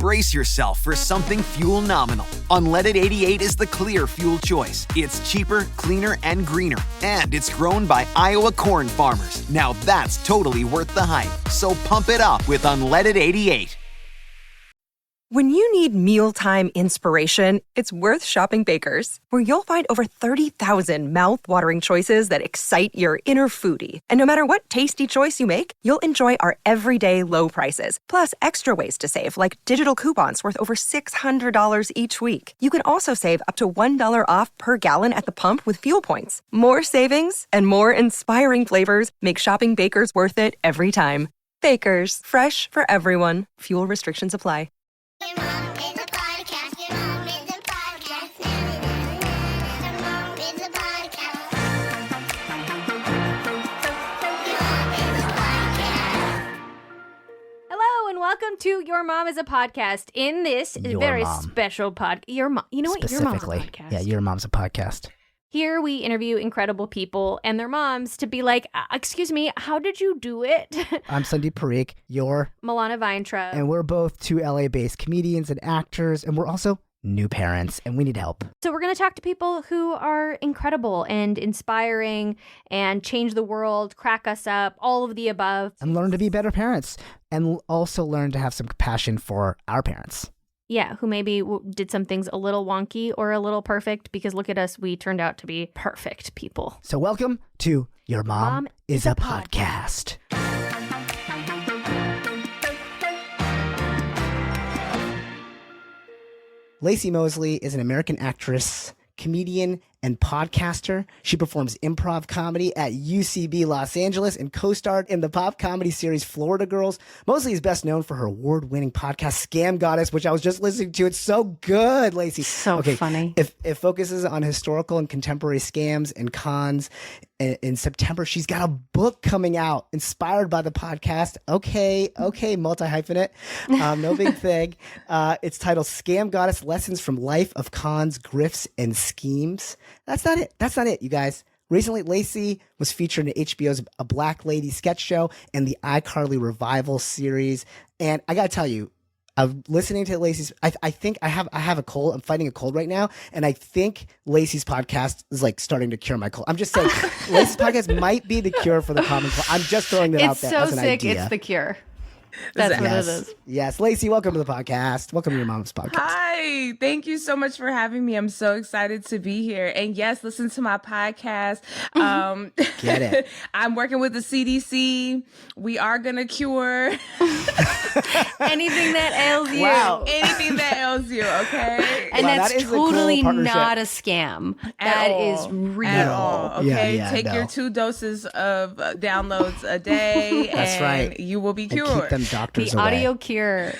Brace yourself for something fuel-nominal. Unleaded 88 is the clear fuel choice. It's cheaper, cleaner, and greener. And it's grown by Iowa corn farmers. Now that's totally worth the hype. So pump it up with Unleaded 88. When you need mealtime inspiration, it's worth shopping Baker's, where you'll find over 30,000 mouth-watering choices that excite your inner foodie. And no matter what tasty choice you make, you'll enjoy our everyday low prices, plus extra ways to save, like digital coupons worth over $600 each week. You can also save up to $1 off per gallon at the pump with fuel points. More savings and more inspiring flavors make shopping Baker's worth it every time. Baker's, fresh for everyone. Fuel restrictions apply. Your mom is a podcast. Your mom is a podcast. Your mom is a podcast. Your mom is a podcast. Hello and welcome to Your Mom is a Podcast. In this very special podcast, your mom. You know what? Your mom's a podcast. Yeah, Your Mom's a Podcast. Here we interview incredible people and their moms to be like, excuse me, how did you do it? I'm Sandeep Parikh, you're Milana Weintraub. and we're both two LA-based comedians and actors, and we're also new parents, and we need help. So we're going to talk to people who are incredible and inspiring and change the world, crack us up, all of the above. And learn to be better parents, and also learn to have some compassion for our parents. Yeah, who maybe did some things a little wonky or a little perfect, because look at us, we turned out to be perfect people. So welcome to Your Mom is a Podcast. Laci Mosley is an American actress, comedian, and podcaster. She performs improv comedy at UCB Los Angeles and co-starred in the pop comedy series Florida Girls. Mosley is best known for her award-winning podcast Scam Goddess, which I was just listening to. It's so good, Laci. So funny. It focuses on historical and contemporary scams and cons. In September, she's got a book coming out inspired by the podcast. Okay, multi-hyphenate. No big thing. It's titled Scam Goddess, Lessons from Life of Cons, Grifts, and Schemes. That's not it, you guys. Recently, Laci was featured in HBO's A Black Lady sketch show and the iCarly revival series. And I gotta tell you, I'm listening to Laci's. I think I have a cold. I'm fighting a cold right now, and I think Laci's podcast is like starting to cure my cold. I'm just saying, Laci's podcast might be the cure for the common cold. I'm just throwing that out there as an idea. It's so sick. It's the cure. That's what it is. Yes, Laci, welcome to the podcast. Welcome to Your Mom's Podcast. Hi, thank you so much for having me. I'm so excited to be here. And yes, listen to my podcast. Get it. I'm working with the CDC. We are going to cure Anything that ails you. Wow. anything that ails you, okay? And Wow, that's that is a cool totally partnership. not a scam. That is real. At all, okay? Yeah, Take no. your 2 doses of downloads a day, That's and right. you will be And cured. keep them doctors The away. audio cure.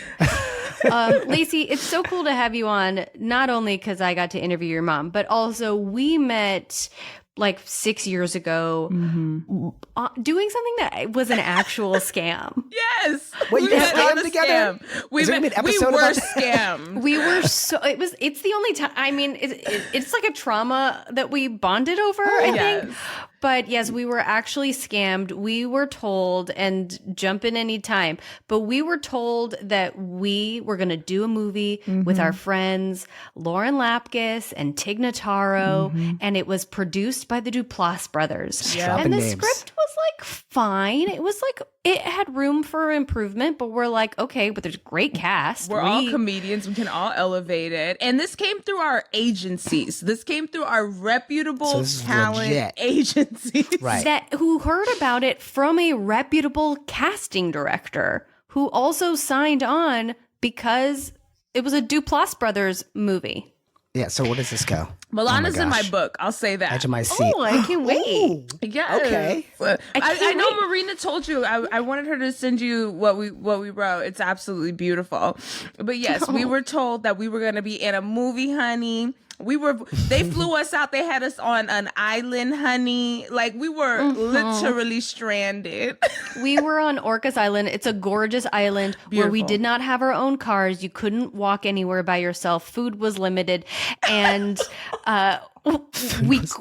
Laci, it's so cool to have you on, not only because I got to interview your mom, but also we met like 6 years ago doing something that was an actual scam. Yes. Wait, you We guys met on scammed a together? scam. We Is there gonna be an episode were about scammed. We were it's the only time, I mean, it's like a trauma that we bonded over, I yes. think. But yes, we were actually scammed. We were told, and jump in any time, but we were told that we were going to do a movie with our friends, Lauren Lapkus and Tig Notaro, and it was produced by the Duplass brothers. Yeah. And the Names. script was like fine. It was like, it had room for improvement, but we're like, okay, but there's a great cast. We're all comedians. We can all elevate it. And this came through our agencies. This came through our So reputable this is talent legit. agencies. Right. who heard about it from a reputable casting director who also signed on because it was a Duplass Brothers movie. Yeah, so where does this go? Milana's in my gosh. book. I'll say that. Edge of my seat. Oh, I can't wait. Ooh. Yes. Okay. I can't know wait. Marina told you. I wanted her to send you what we wrote. It's absolutely beautiful. But yes, we were told that we were going to be in a movie, honey. They flew us out. They had us on an island, honey. Like we were literally stranded. We were on Orcas Island. It's a gorgeous island where we Beautiful. did not have our own cars. You couldn't walk anywhere by yourself. Food was limited. And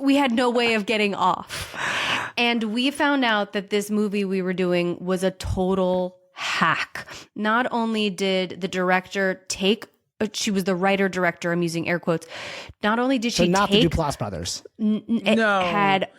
we had no way of getting off. And we found out that this movie we were doing was a total hack. Not only did the director take, she was the writer director, I'm using air quotes. Not only did she not take the Duplass brothers. it No. had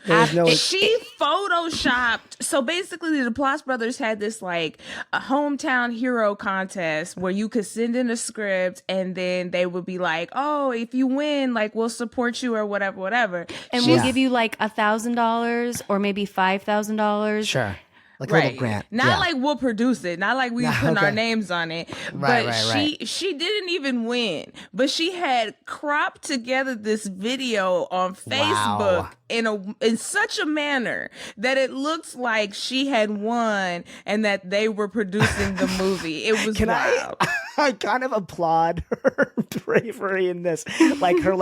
She photoshopped. So basically, the Duplass brothers had this like a hometown hero contest where you could send in a script and then they would be like, "Oh, if you win, like we'll support you or whatever." and we'll give you like $1,000 or maybe $5,000. Sure. Like a little grant. Not like we'll produce it, not like we put our names on it. Right, but she didn't even win. But she had cropped together this video on Facebook in such a manner that it looks like she had won and that they were producing the movie. It was wild. I kind of applaud her bravery in this, like her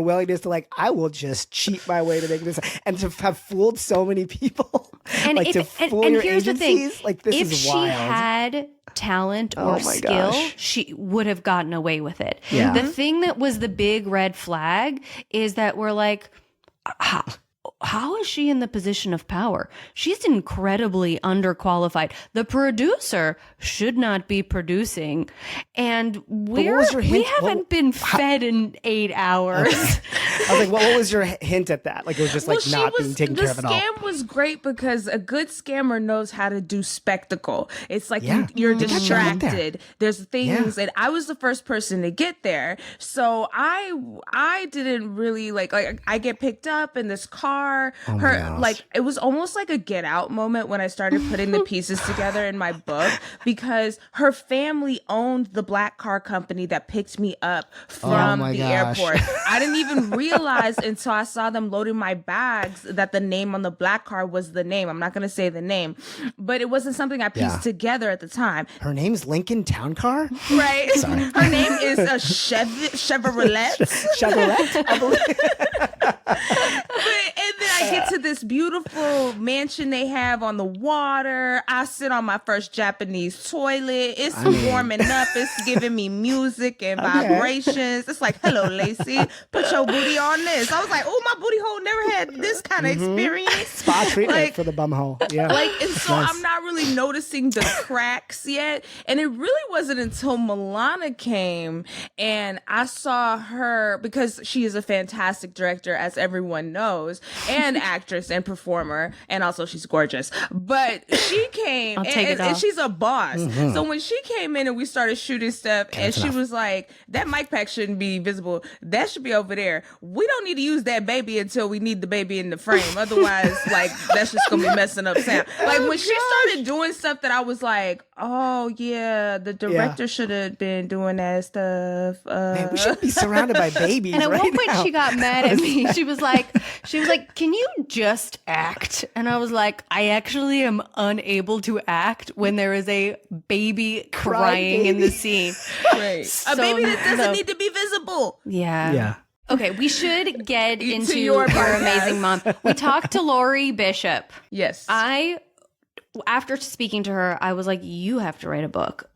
willingness to I will just cheat my way to make this, and to have fooled so many people, and like to fool your here's agencies. The thing. Like this if is she wild. had talent or skill, gosh. she would have gotten away with it. Yeah. The thing that was the big red flag is that we're like, how is she in the position of power? She's incredibly underqualified. The producer should not be producing, and we haven't been fed in 8 hours. Okay. I was like, what was your hint at that? Like it was just not being taken care of at all. The scam was great because a good scammer knows how to do spectacle. It's like you're distracted. There's things, and I was the first person to get there, so I didn't really like I get picked up in this car. It was almost like a Get Out moment when I started putting the pieces together in my book, because her family owned the black car company that picked me up from the airport. I didn't even realize until I saw them loading my bags that the name on the black car was the name. I'm not going to say the name, but it wasn't something I pieced together at the time. Her name's Lincoln Town Car? Right. Sorry. Her name is a Chevrolet. Chevrolet, I believe. And then I get to this beautiful mansion they have on the water. I sit on my first Japanese toilet. It's warming up. It's giving me music and vibrations. It's like, hello, Laci, put your booty on this. I was like, oh, my booty hole never had this kind of experience. Spa treatment for the bum hole. Yeah. And so I'm not really noticing the cracks yet. And it really wasn't until Milana came and I saw her, because she is a fantastic director, as everyone knows, and actress and performer, and also she's gorgeous. But she came and she's a boss. So when she came in and we started shooting stuff, and she was like, that mic pack shouldn't be visible. That should be over there. We don't need to use that baby until we need the baby in the frame. Otherwise, that's just gonna be messing up sound. When she started doing stuff that I was like, oh yeah, the director should have been doing that stuff. Man, we should be surrounded by babies. And at right one point now. she got mad at me. She was like, can you just act? And I was like, I actually am unable to act when there is a baby crying in the scene. Right. A baby that doesn't need to be visible. Yeah. Yeah. Okay, we should get into your podcast. amazing mom. We talked to Lori Bishop. Yes. After speaking to her, I was like, you have to write a book.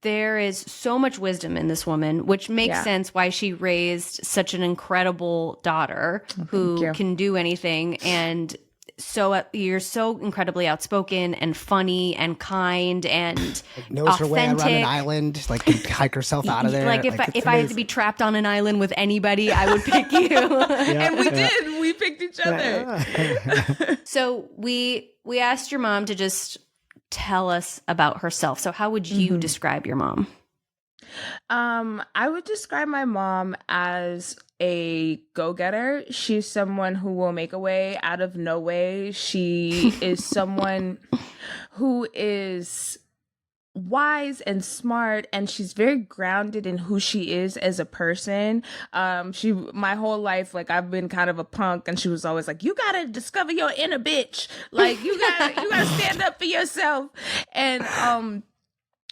There is so much wisdom in this woman, which makes sense why she raised such an incredible daughter who can do anything. And so you're so incredibly outspoken and funny and kind and knows authentic. her way around an island, can hike herself out of there. If I had to be trapped on an island with anybody, I would pick you. And we did. We picked each other. So we asked your mom to just tell us about herself. So how would you describe your mom? I would describe my mom as a go-getter. She's someone who will make a way out of no way. She is someone who is wise and smart, and she's very grounded in who she is as a person. My whole life, I've been kind of a punk, and she was always like, you gotta discover your inner bitch. You gotta stand up for yourself. And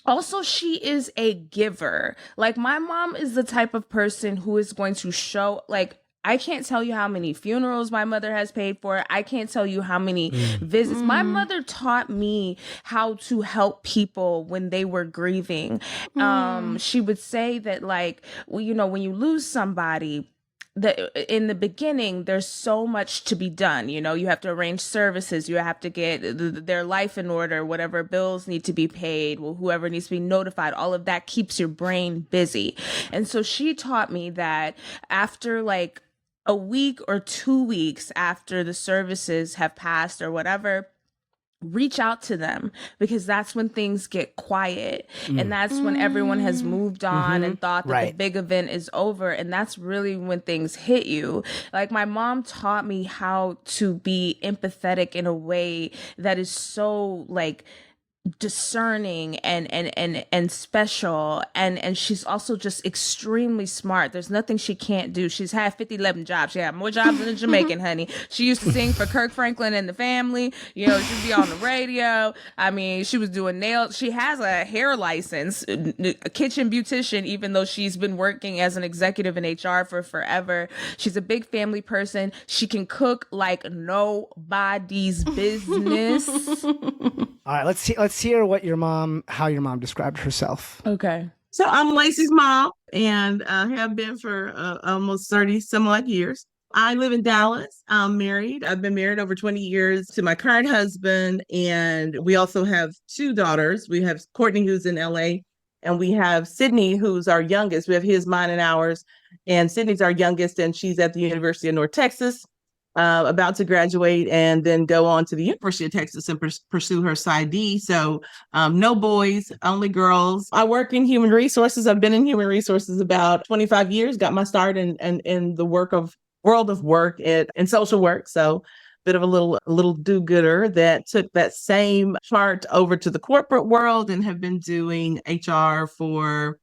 also, she is a giver. My mom is the type of person who is going to show, I can't tell you how many funerals my mother has paid for. I can't tell you how many visits. My mother taught me how to help people when they were grieving. She would say that, when you lose somebody, in the beginning, there's so much to be done. You know, you have to arrange services, you have to get their life in order, whatever bills need to be paid, whoever needs to be notified, all of that keeps your brain busy. And so she taught me that after like a week or 2 weeks after the services have passed or whatever, reach out to them, because that's when things get quiet and that's when everyone has moved on and thought that the big event is over, and that's really when things hit you. Like, my mom taught me how to be empathetic in a way that is so like discerning and special, and she's also just extremely smart. There's nothing she can't do. She's had 11 jobs. She had more jobs than a Jamaican, honey. She used to sing for Kirk Franklin and the Family. You know, she'd be on the radio. I mean, she was doing nails. She has a hair license, a kitchen beautician, even though she's been working as an executive in HR for forever. She's a big family person. She can cook like nobody's business. All right, let's hear how your mom described herself. Okay. So I'm Laci's mom, and have been for almost 30 some odd years. I live in Dallas. I'm married. I've been married over 20 years to my current husband, and we also have 2 daughters. We have Courtney, who's in LA, and we have Sydney, who's our youngest. We have his, mine, and ours. And Sydney's our youngest, and she's at the University of North Texas, about to graduate and then go on to the University of Texas and pursue her PsyD. So no boys, only girls. I work in human resources. I've been in human resources about 25 years, got my start in the world of work and social work. So bit of a little do-gooder that took that same chart over to the corporate world and have been doing HR for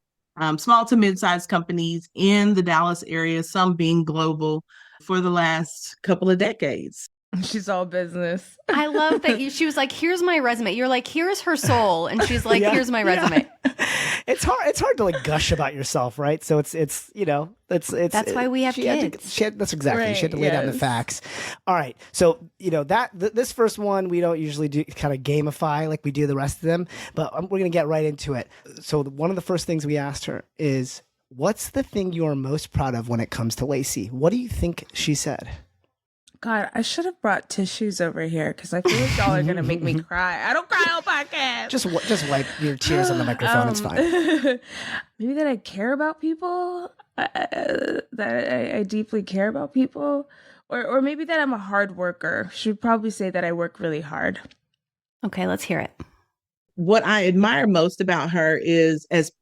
small to mid-sized companies in the Dallas area, some being global, for the last couple of decades. She's all business. I love that she was like, here's my resume. You're like, here's her soul. And she's like, here's my resume. It's hard to like gush about yourself, right? So it's you know, it's that's why we have kids. That's exactly. Right, she had to lay down the facts. All right. So, you know, this first one, we don't usually do kind of gamify like we do the rest of them, but we're going to get right into it. So one of the first things we asked her is, what's the thing you are most proud of when it comes to Laci? What do you think she said? God, I should have brought tissues over here because I feel like y'all are gonna make me cry. I don't cry on podcast. Just wipe your tears on the microphone. It's fine. Maybe that I care about people. That I deeply care about people, or maybe that I'm a hard worker. Should probably say that I work really hard. Okay, let's hear it. What I admire most about her is as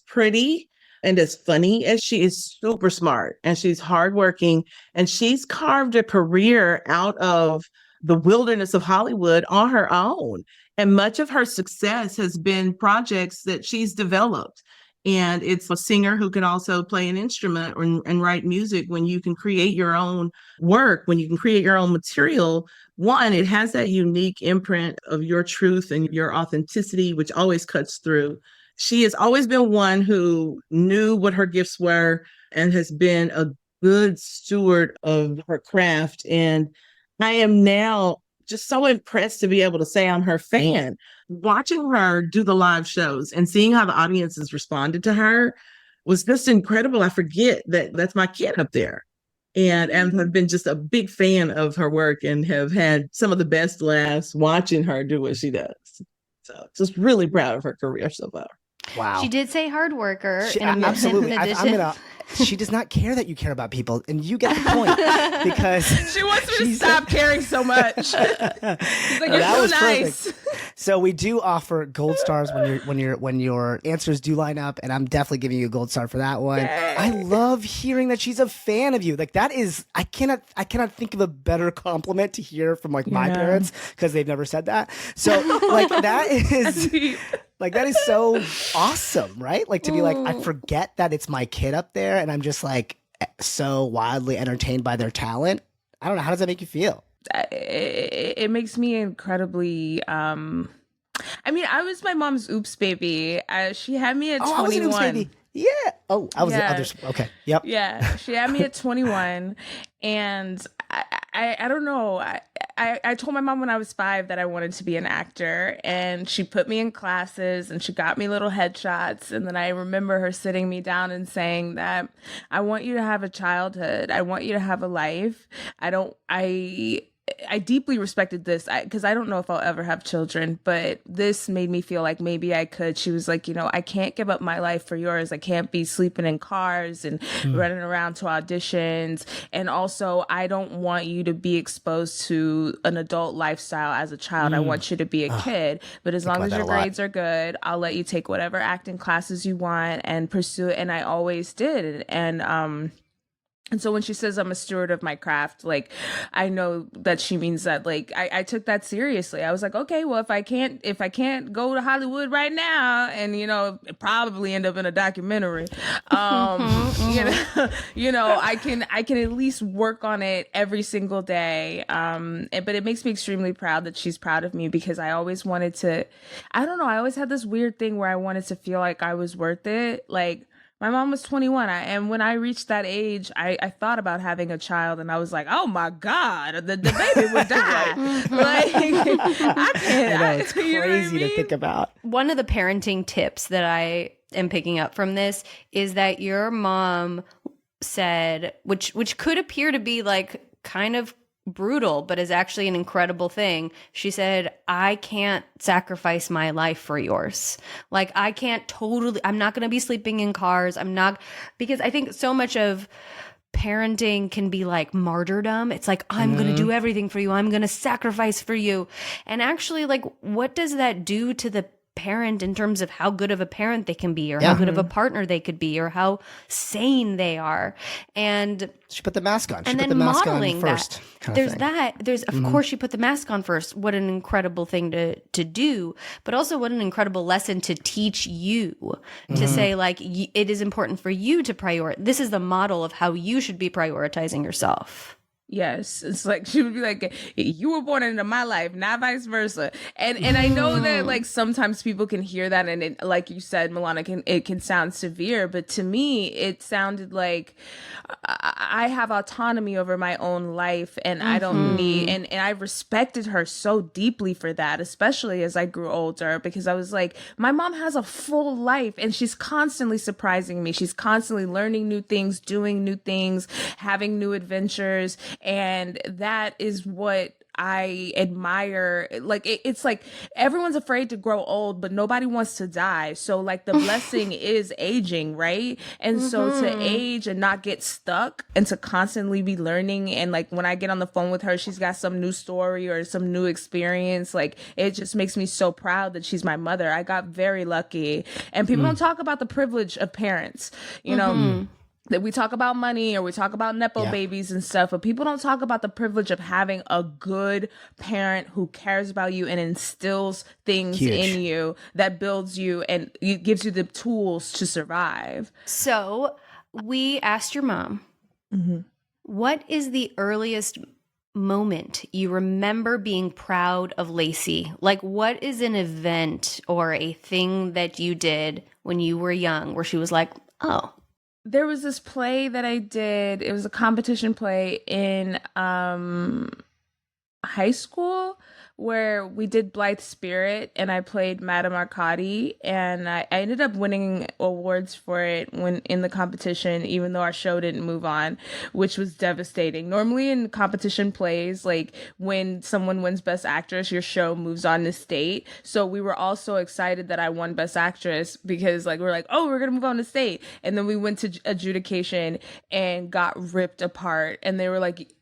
pretty and as funny as she is, super smart, and she's hardworking, and she's carved a career out of the wilderness of Hollywood on her own. And much of her success has been projects that she's developed. And it's a singer who can also play an instrument and write music. When you can create your own work, when you can create your own material, one, it has that unique imprint of your truth and your authenticity, which always cuts through. She has always been one who knew what her gifts were and has been a good steward of her craft. And I am now just so impressed to be able to say I'm her fan. Watching her do the live shows and seeing how the audiences responded to her was just incredible. I forget that that's my kid up there. And have been just a big fan of her work and have had some of the best laughs watching her do what she does. So just really proud of her career so far. Wow. She did say hard worker. Absolutely. In addition. She does not care that you care about people, and you get the point because she wants me to stop caring so much. She's like, you're so nice. Perfect. So we do offer gold stars when your answers do line up, and I'm definitely giving you a gold star for that one. Yay. I love hearing that she's a fan of you. Like, that is, I cannot think of a better compliment to hear from like my parents, because they've never said that. So like that is. Like, that is so awesome, right? Like, to be like, I forget that it's my kid up there, and I'm just like so wildly entertained by their talent. I don't know. How does that make you feel? It makes me incredibly. I mean, I was my mom's oops baby. She had me at 21. I was an oops baby. Yeah. Oh, I was the others. Okay. Yep. Yeah. She had me at 21, and I don't know. I told my mom when I was 5 that I wanted to be an actor, and she put me in classes and she got me little headshots. And then I remember her sitting me down and saying that I want you to have a childhood. I want you to have a life. I deeply respected this because I don't know if I'll ever have children, but this made me feel like maybe I could. She was like, I can't give up my life for yours. I can't be sleeping in cars and running around to auditions. And also, I don't want you to be exposed to an adult lifestyle as a child. I want you to be a kid. But as long as your grades are good, I'll let you take whatever acting classes you want and pursue it. And I always did. And so when she says I'm a steward of my craft, like, I know that she means that, like, I took that seriously. I was like, okay, well, if I can't go to Hollywood right now and, probably end up in a documentary, I can at least work on it every single day. But it makes me extremely proud that she's proud of me, because I always wanted to, I don't know, I always had this weird thing where I wanted to feel like I was worth it. Like, my mom was 21, and when I reached that age, I thought about having a child, and I was like, "Oh my God, the baby would die!" Like, I can't. I know, it's crazy to think about. One of the parenting tips that I am picking up from this is that your mom said, which could appear to be like kind of brutal, but is actually an incredible thing. She said, I can't sacrifice my life for yours. Like, I'm not going to be sleeping in cars. Because I think so much of parenting can be like martyrdom. It's like, I'm going to do everything for you. I'm going to sacrifice for you. And actually, like, what does that do to the parent in terms of how good of a parent they can be, or how good of a partner they could be, or how sane they are? And she put the mask on. She put the mask on first. There's of course she put the mask on first. What an incredible thing to do, but also what an incredible lesson to teach you to say, like, it is important for you to prioritize. This is the model of how you should be prioritizing yourself. Yes, it's like she would be like, you were born into my life, not vice versa. And I know that, like, sometimes people can hear that, and it, like you said, Milana, it can sound severe, but to me it sounded like I have autonomy over my own life, and I don't need, and I respected her so deeply for that, especially as I grew older, because I was like, my mom has a full life and she's constantly surprising me. She's constantly learning new things, doing new things, having new adventures. And that is what I admire. Like, it's like everyone's afraid to grow old, but nobody wants to die. So, like, the blessing is aging, right? And so to age and not get stuck, and to constantly be learning. And, like, when I get on the phone with her, she's got some new story or some new experience. Like, it just makes me so proud that she's my mother. I got very lucky. And people don't talk about the privilege of parents, you know? That we talk about money, or we talk about Nepo babies and stuff, but people don't talk about the privilege of having a good parent who cares about you and instills things in you that builds you and gives you the tools to survive. So we asked your mom, what is the earliest moment you remember being proud of Laci? Like, what is an event or a thing that you did when you were young where she was like, oh? There was this play that I did. It was a competition play in high school where we did Blythe Spirit, and I played Madame Arcady, and I ended up winning awards for it when in the competition, even though our show didn't move on, which was devastating. Normally in competition plays, like, when someone wins Best Actress, your show moves on to state. So we were all so excited that I won Best Actress, because, like, we're like, oh, we're gonna move on to state. And then we went to adjudication and got ripped apart, and they were like,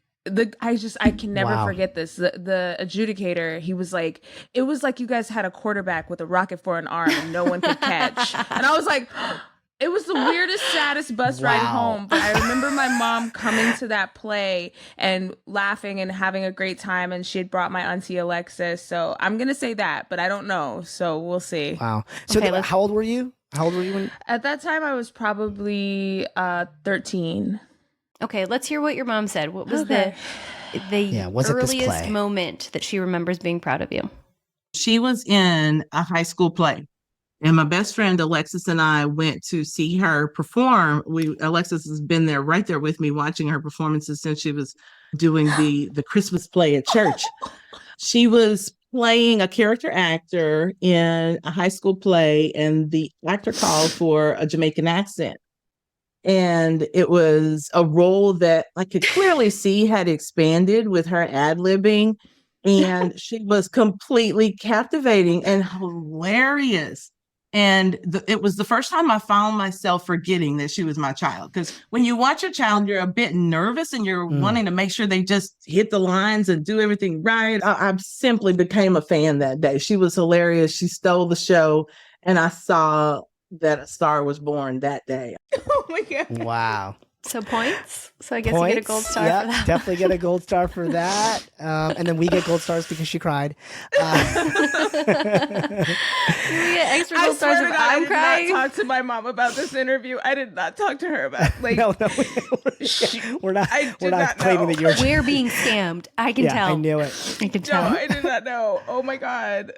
I can never forget this. The adjudicator, he was like, it was like you guys had a quarterback with a rocket for an arm and no one could catch. And I was like, it was the weirdest, saddest bus ride home. But I remember my mom coming to that play and laughing and having a great time. And she had brought my auntie Alexis. So I'm going to say that, but I don't know. So we'll see. Wow. So how old were you? At that time, I was probably 13. Okay, let's hear what your mom said. What was the earliest moment that she remembers being proud of you? She was in a high school play, and my best friend Alexis and I went to see her perform. Alexis has been right there with me, watching her performances since she was doing the Christmas play at church. She was playing a character actor in a high school play, and the actor called for a Jamaican accent. And it was a role that I could clearly see had expanded with her ad-libbing. And she was completely captivating and hilarious. And it was the first time I found myself forgetting that she was my child. Because when you watch your child, you're a bit nervous and you're wanting to make sure they just hit the lines and do everything right. I simply became a fan that day. She was hilarious. She stole the show. And I saw that a star was born that day. Oh my God. Wow. So points. So I guess you get a gold star for that. Definitely get a gold star for that. And then we get gold stars because she cried. We get extra gold stars if I'm crying. I did not talk to my mom about this interview. I did not talk to her about No, we're not claiming that you're. We're being scammed. I can tell. I knew it. I can No, tell. I did not know. Oh my God.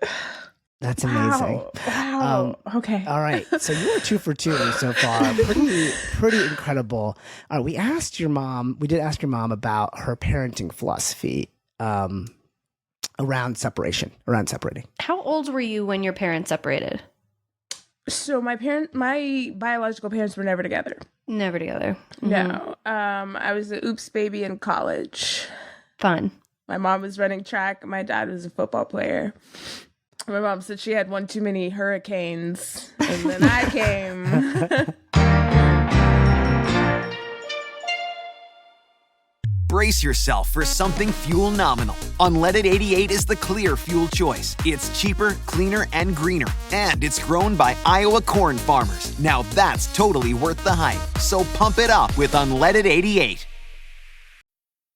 That's amazing. Wow. Okay. All right. So you were 2 for 2 so far. Pretty incredible. We did ask your mom about her parenting philosophy around separating. How old were you when your parents separated? So my biological parents were never together. Never together. No. I was an oops baby in college. Fun. My mom was running track. My dad was a football player. My mom said she had one too many hurricanes, and then I came. Brace yourself for something fuel nominal. Unleaded 88 is the clear fuel choice. It's cheaper, cleaner, and greener. And it's grown by Iowa corn farmers. Now that's totally worth the hype. So pump it up with Unleaded 88.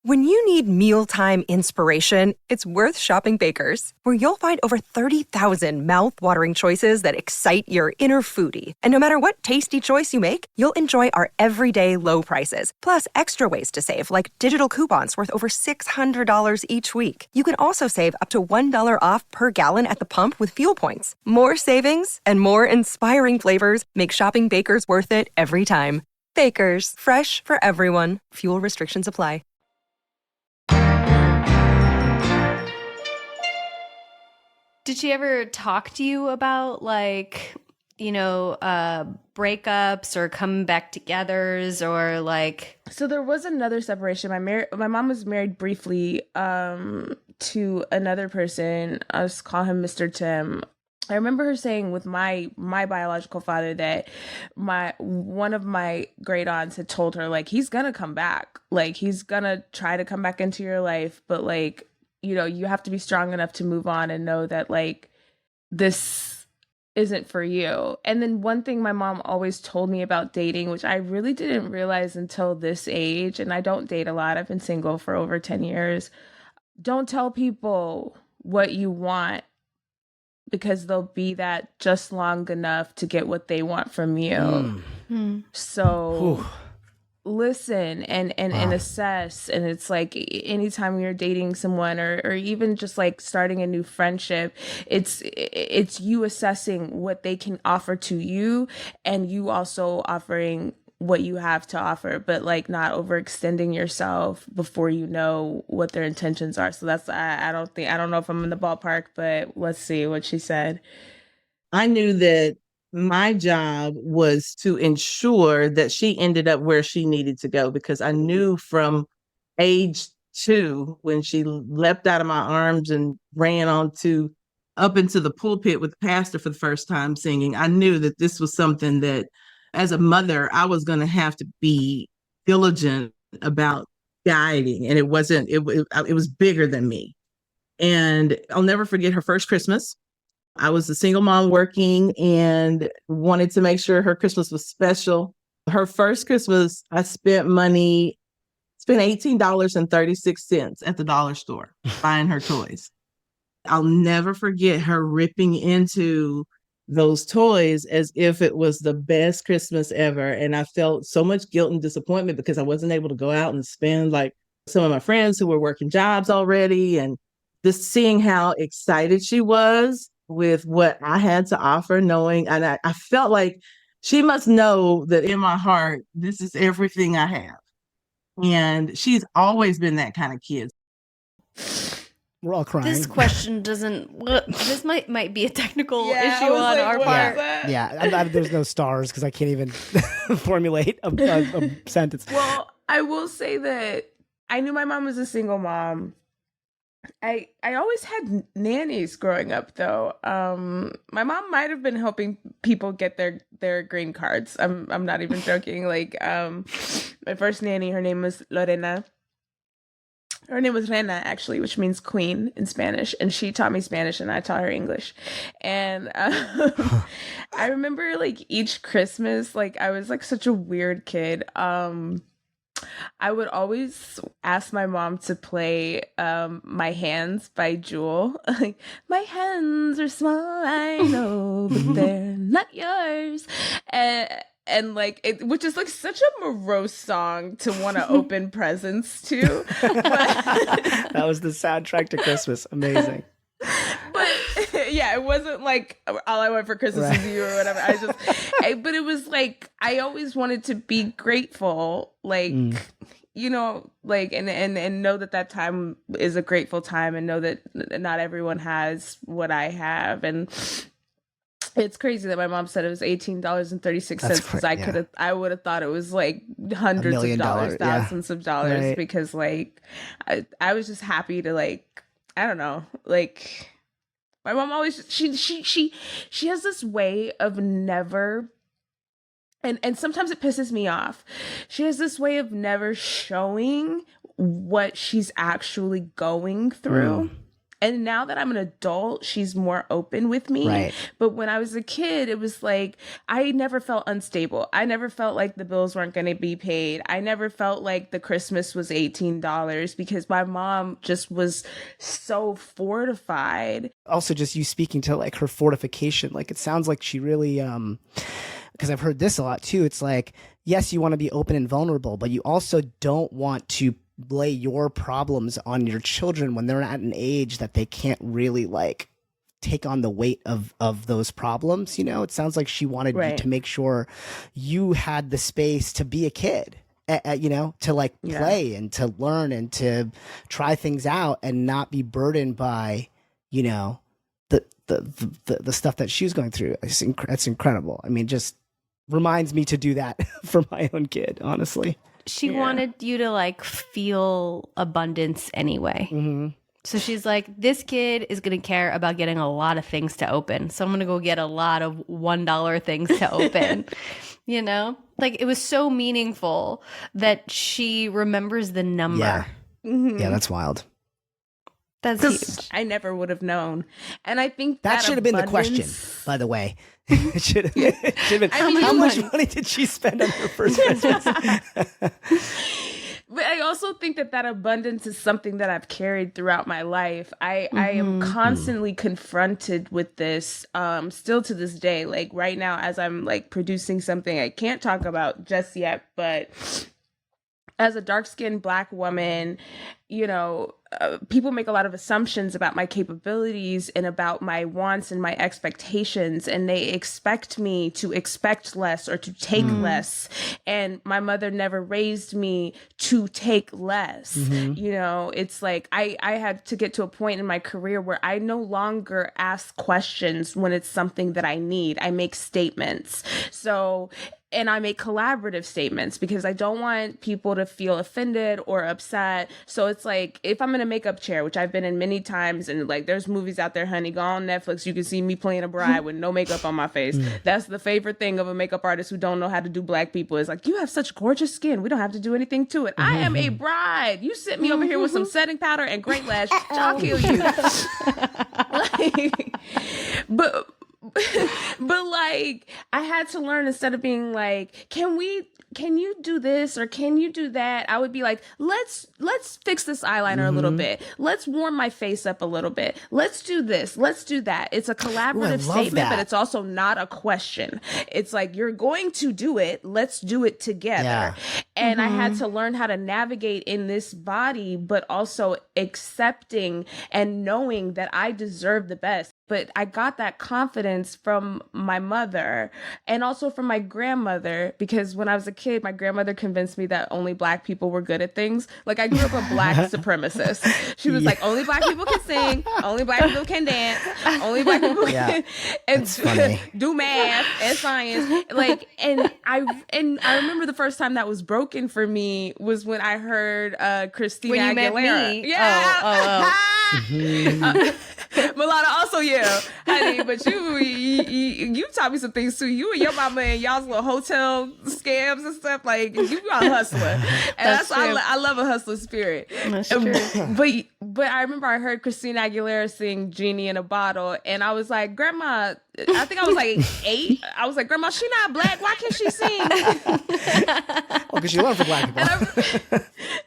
When you need mealtime inspiration, it's worth shopping Baker's, where you'll find over 30,000 mouth-watering choices that excite your inner foodie. And no matter what tasty choice you make, you'll enjoy our everyday low prices, plus extra ways to save, like digital coupons worth over $600 each week. You can also save up to $1 off per gallon at the pump with fuel points. More savings and more inspiring flavors make shopping Baker's worth it every time. Baker's, fresh for everyone. Fuel restrictions apply. Did she ever talk to you about breakups or coming back togethers or like? So there was another separation. My mom was married briefly to another person. I'll just call him Mr. Tim. I remember her saying with my biological father that one of my great aunts had told her, like, he's gonna come back, like he's gonna try to come back into your life, but like, you know, you have to be strong enough to move on and know that like this isn't for you. And then one thing my mom always told me about dating, which I really didn't realize until this age, and I don't date a lot, I've been single for over 10 years. Don't tell people what you want, because they'll be that just long enough to get what they want from you. So listen and assess. And it's like anytime you're dating someone or even just like starting a new friendship, it's you assessing what they can offer to you and you also offering what you have to offer, but like not overextending yourself before you know what their intentions are. So that's, I don't know if I'm in the ballpark, but let's see what she said. I knew that my job was to ensure that she ended up where she needed to go, because I knew from age 2, when she leapt out of my arms and ran up into the pulpit with the pastor for the first time singing, I knew that this was something that as a mother, I was going to have to be diligent about guiding. And it was bigger than me. And I'll never forget her first Christmas. I was a single mom working and wanted to make sure her Christmas was special. Her first Christmas, I spent $18.36 at the dollar store buying her toys. I'll never forget her ripping into those toys as if it was the best Christmas ever. And I felt so much guilt and disappointment because I wasn't able to go out and spend like some of my friends who were working jobs already. And just seeing how excited she was with what I had to offer, knowing, and I felt like she must know that in my heart, this is everything I have. And she's always been that kind of kid. We're all crying. This question doesn't. This might be a technical Yeah, I issue was on like, our what part. is that? Yeah, there's no stars because I can't even formulate a sentence. Well, I will say that I knew my mom was a single mom. I always had nannies growing up, though. My mom might have been helping people get their green cards. I'm not even joking. Like, my first nanny, her name was Lorena. Her name was Reina, actually, which means queen in Spanish. And she taught me Spanish and I taught her English. And I remember like each Christmas, like I was like such a weird kid. I would always ask my mom to play My Hands by Jewel. Like, my hands are small, I know, but they're not yours. And like it, which is like such a morose song to want to open presents to. But That was the soundtrack to Christmas. Amazing. but yeah, it wasn't like all I want for Christmas is you or whatever. But it was like I always wanted to be grateful, like you know, like and know that time is a grateful time, and know that not everyone has what I have. And it's crazy that my mom said it was $18.36 because I would have thought it was like hundreds of dollars, thousands of dollars, because like I was just happy to like, I don't know, like my mom always she has this way of never, and sometimes it pisses me off. She has this way of never showing what she's actually going through. And now that I'm an adult, she's more open with me. Right. But when I was a kid, it was like, I never felt unstable. I never felt like the bills weren't going to be paid. I never felt like the Christmas was $18 because my mom just was so fortified. Also, just you speaking to like her fortification, like it sounds like she really, because I've heard this a lot too. It's like, yes, you want to be open and vulnerable, but you also don't want to lay your problems on your children when they're at an age that they can't really like take on the weight of those problems. You know, it sounds like she wanted you to make sure you had the space to be a kid, you know, to like play and to learn and to try things out and not be burdened by, you know, the stuff that she was going through. That's incredible. I mean, just reminds me to do that for my own kid, honestly. She wanted you to like feel abundance anyway. Mm-hmm. So she's like, this kid is going to care about getting a lot of things to open. So I'm going to go get a lot of $1 things to open. You know, like it was so meaningful that she remembers the number. Yeah. Mm-hmm. Yeah, that's wild. That's huge. I never would have known. And I think that should have been the question, by the way. It should have been. I mean, how much money did she spend on her first Christmas? But I also think that abundance is something that I've carried throughout my life. I am constantly confronted with this, still to this day. Like right now, as I'm like producing something I can't talk about just yet, but as a dark-skinned Black woman, you know, people make a lot of assumptions about my capabilities and about my wants and my expectations, and they expect me to expect less or to take less. And my mother never raised me to take less. You know, it's like I had to get to a point in my career where I no longer ask questions when it's something that I need. I make statements. And I make collaborative statements because I don't want people to feel offended or upset. So it's like, if I'm in a makeup chair, which I've been in many times, and like there's movies out there, honey, go on Netflix, you can see me playing a bride with no makeup on my face. That's the favorite thing of a makeup artist who don't know how to do Black people, is like, you have such gorgeous skin. We don't have to do anything to it. I am a bride. You sit me over here with some setting powder and great lash, I'll kill you. Like, but like I had to learn, instead of being like, can you do this or can you do that? I would be like, let's fix this eyeliner a little bit. Let's warm my face up a little bit. Let's do this. Let's do that. It's a collaborative statement, but it's also not a question. It's like, you're going to do it. Let's do it together. Yeah. And I had to learn how to navigate in this body, but also accepting and knowing that I deserve the best. But I got that confidence influence from my mother and also from my grandmother, because when I was a kid, my grandmother convinced me that only Black people were good at things. Like, I grew up a Black supremacist. She was like, only Black people can sing, only Black people can dance, only Black people can and do math and science. Like, and I remember the first time that was broken for me was when I heard Christina When you Aguilera. met me. Yeah. Oh. Milana, also honey, but you taught me some things too. You and your mama and y'all's little hotel scams and stuff, like, you are a hustler, and that's why I love a hustler spirit. That's true. But I remember I heard Christina Aguilera sing "Genie in a Bottle," and I was like, Grandma, I think I was like 8. I was like, Grandma, she not Black. Why can't she sing? Well, because she learned from Black people.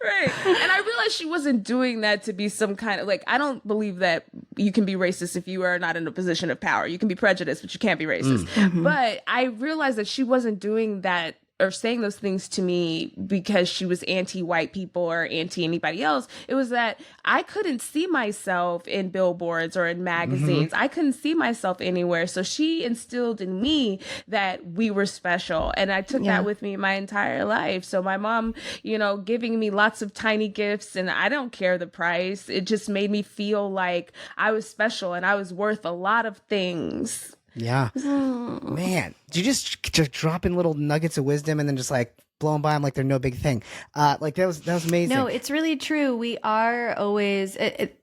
Right. And I realized she wasn't doing that to be some kind of, like, I don't believe that you can be racist if you are not in a position of power. You can be prejudiced, but you can't be racist. But I realized that she wasn't doing that or saying those things to me because she was anti-white people or anti-anybody else. It was that I couldn't see myself in billboards or in magazines. I couldn't see myself anywhere. So she instilled in me that we were special. And I took that with me my entire life. So my mom, giving me lots of tiny gifts, and I don't care the price. It just made me feel like I was special and I was worth a lot of things. Yeah. Man, do you just drop in little nuggets of wisdom and then just like blow them by them like they're no big thing? Like that was amazing. No, it's really true. We are always,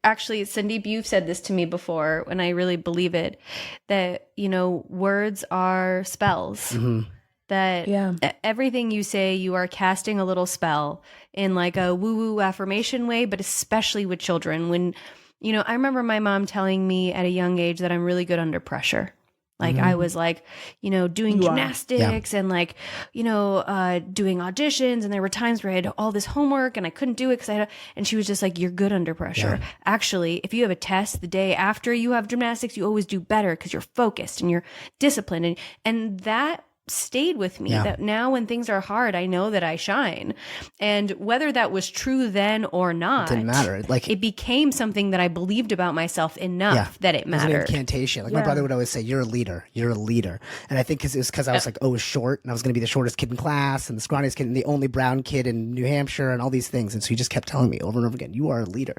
actually, Sandeep, you've said this to me before, and I really believe it, that, words are spells. That everything you say, you are casting a little spell in like a woo-woo affirmation way, but especially with children. When, I remember my mom telling me at a young age that I'm really good under pressure. Like I was like, doing gymnastics and like, doing auditions. And there were times where I had all this homework and I couldn't do it and she was just like, you're good under pressure. Yeah. Actually, if you have a test the day after you have gymnastics, you always do better because you're focused and you're disciplined. And that stayed with me, that now when things are hard, I know that I shine. And whether that was true then or not, it didn't matter. Like, it became something that I believed about myself enough that it mattered. It was an incantation. Like my brother would always say, you're a leader. You're a leader. And I think it was because I was like, I was short and I was going to be the shortest kid in class and the scrawniest kid and the only brown kid in New Hampshire and all these things. And so he just kept telling me over and over again, you are a leader.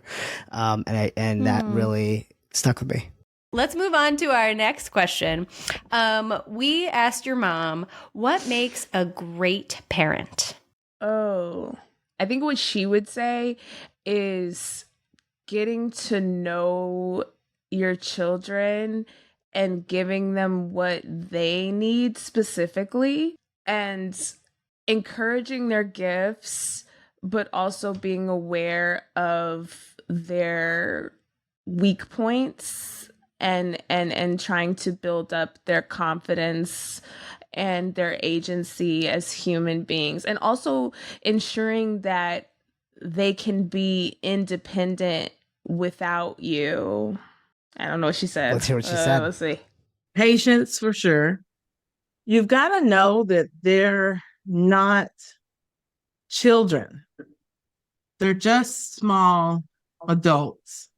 And that really stuck with me. Let's move on to our next question. We asked your mom, what makes a great parent? Oh, I think what she would say is getting to know your children and giving them what they need specifically and encouraging their gifts, but also being aware of their weak points. And trying to build up their confidence and their agency as human beings, and also ensuring that they can be independent without you. I don't know what she said. Let's hear what she said. Let's see. Patience for sure. You've got to know that they're not children. They're just small adults.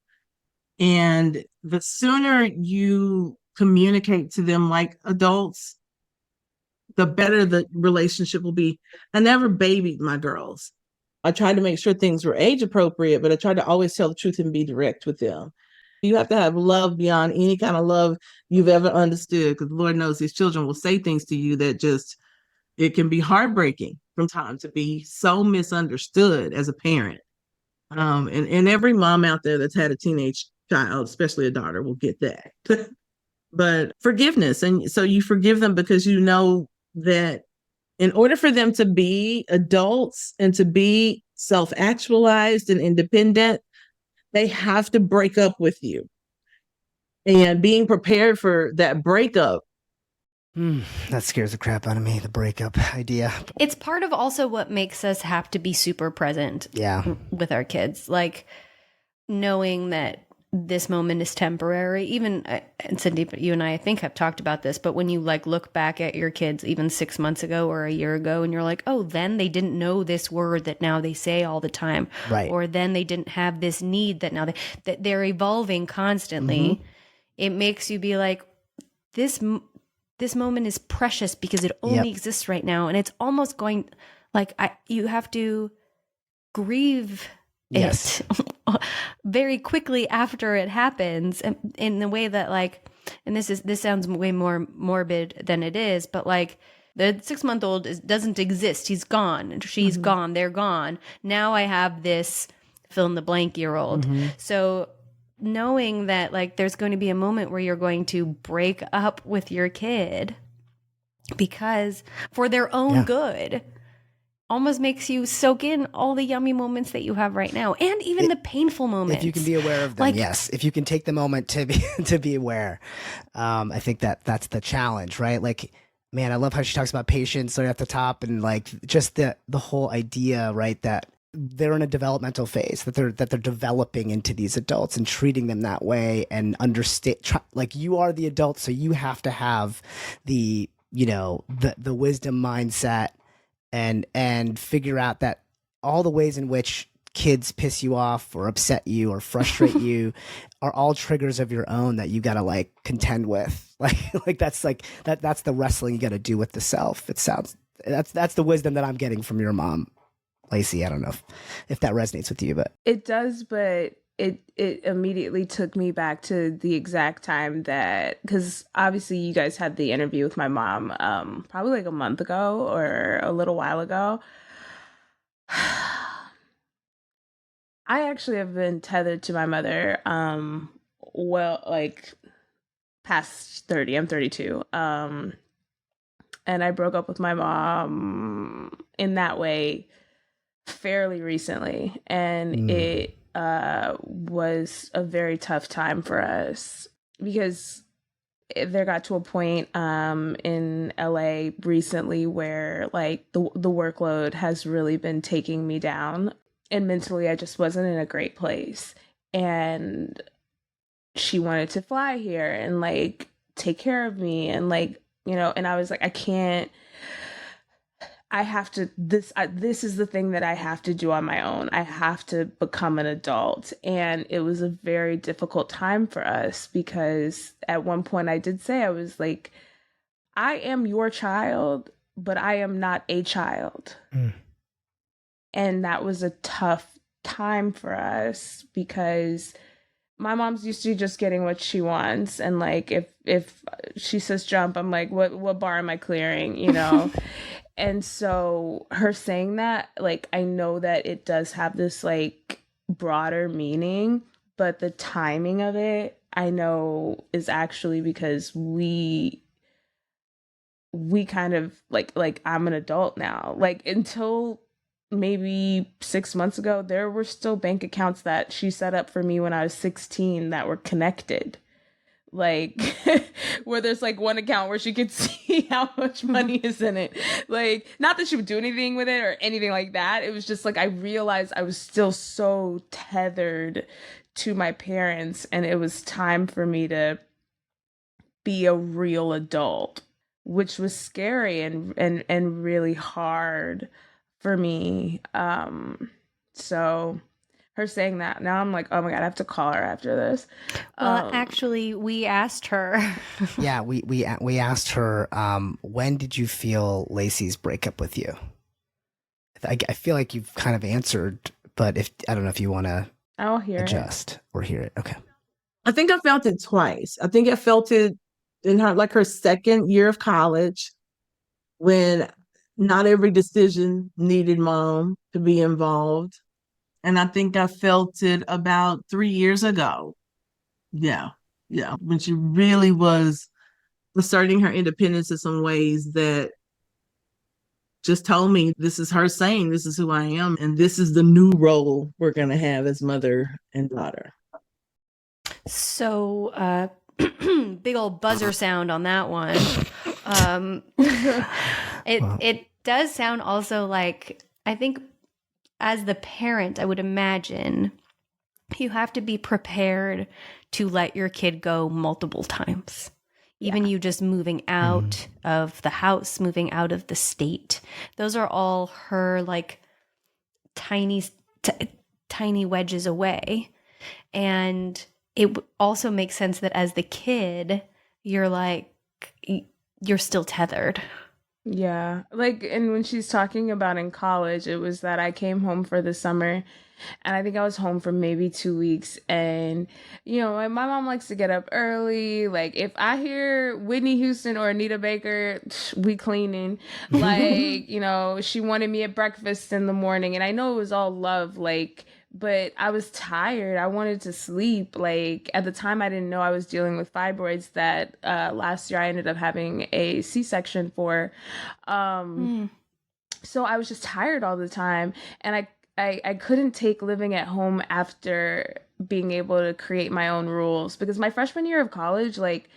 And the sooner you communicate to them like adults, the better the relationship will be. I never babied my girls. I tried to make sure things were age appropriate, but I tried to always tell the truth and be direct with them. You have to have love beyond any kind of love you've ever understood, because Lord knows these children will say things to you that it can be heartbreaking from time to be so misunderstood as a parent. And every mom out there that's had a teenage child, especially a daughter, will get that. But forgiveness. And so you forgive them because you know that in order for them to be adults and to be self-actualized and independent, they have to break up with you. And being prepared for that breakup. That scares the crap out of me, the breakup idea. It's part of also what makes us have to be super present with our kids. Like knowing that this moment is temporary. Even, and Sandeep, you and I think have talked about this, but when you like look back at your kids even 6 months ago or a year ago, and you're like, oh, then they didn't know this word that now they say all the time. Right. Or then they didn't have this need that now that they're evolving constantly. It makes you be like, this moment is precious because it only exists right now, and it's almost going like you have to grieve it very quickly after it happens, and in the way that like, and this sounds way more morbid than it is, but like the 6-month-old doesn't exist. He's gone. She's gone. They're gone. Now I have this fill in the blank year old. So knowing that like there's going to be a moment where you're going to break up with your kid because for their own good almost makes you soak in all the yummy moments that you have right now, and even the painful moments. If you can be aware of them, like, yes. If you can take the moment to be aware, I think that's the challenge, right? Like, man, I love how she talks about patience right at the top, and like just the whole idea, right, that they're in a developmental phase, that they're developing into these adults and treating them that way, and understand like you are the adult, so you have to have the the wisdom mindset and figure out that all the ways in which kids piss you off or upset you or frustrate you are all triggers of your own that you got to like contend with. Like that's the wrestling you got to do with the self. It sounds that's the wisdom that I'm getting from your mom, Laci. I don't know if that resonates with you, but it does. But it immediately took me back to the exact time that, because obviously you guys had the interview with my mom probably like a month ago or a little while ago. I actually have been tethered to my mother well, like past 30. I'm 32. And I broke up with my mom in that way fairly recently, and it was a very tough time for us because there got to a point in LA recently where like the workload has really been taking me down, and mentally I just wasn't in a great place, and she wanted to fly here and like take care of me, and like, and I was like, I have to, this is the thing that I have to do on my own. I have to become an adult. And it was a very difficult time for us because at one point I did say, I was like, I am your child, but I am not a child. And that was a tough time for us because my mom's used to just getting what she wants. And like, if she says jump, I'm like, what bar am I clearing? And so her saying that, like, I know that it does have this like broader meaning, but the timing of it, I know is actually because we kind of like I'm an adult now. Like until maybe 6 months ago, there were still bank accounts that she set up for me when I was 16 that were connected. Like where there's like one account where she could see how much money is in it. Like, not that she would do anything with it or anything like that. It was just like I realized I was still so tethered to my parents, and it was time for me to be a real adult, which was scary and really hard for me. So her saying that, now I'm like, oh my God, I have to call her after this. Well, actually, we asked her. Yeah, we asked her, when did you feel Laci's breakup with you? I feel like you've kind of answered, but I don't know if you want to adjust or hear it. Okay. I think I felt it twice. I think I felt it in her second year of college, when not every decision needed mom to be involved. And I think I felt it about 3 years ago. Yeah. When she really was asserting her independence in some ways that just told me this is her saying, this is who I am, and this is the new role we're going to have as mother and daughter. So, big old buzzer sound on that one. It does sound also like, I think as the parent, I would imagine you have to be prepared to let your kid go multiple times. Even you just moving out of the house, moving out of the state. Those are all her like tiny wedges away. And it also makes sense that as the kid, you're like, you're still tethered. Yeah. Like, and when she's talking about in college, it was that I came home for the summer and I think I was home for maybe 2 weeks. And, my mom likes to get up early. Like, if I hear Whitney Houston or Anita Baker, we cleaning. Like, she wanted me at breakfast in the morning. And I know it was all love, like, but I was tired. I wanted to sleep. Like, at the time, I didn't know I was dealing with fibroids that last year I ended up having a C-section for. So I was just tired all the time. And I couldn't take living at home after being able to create my own rules, because my freshman year of college, like,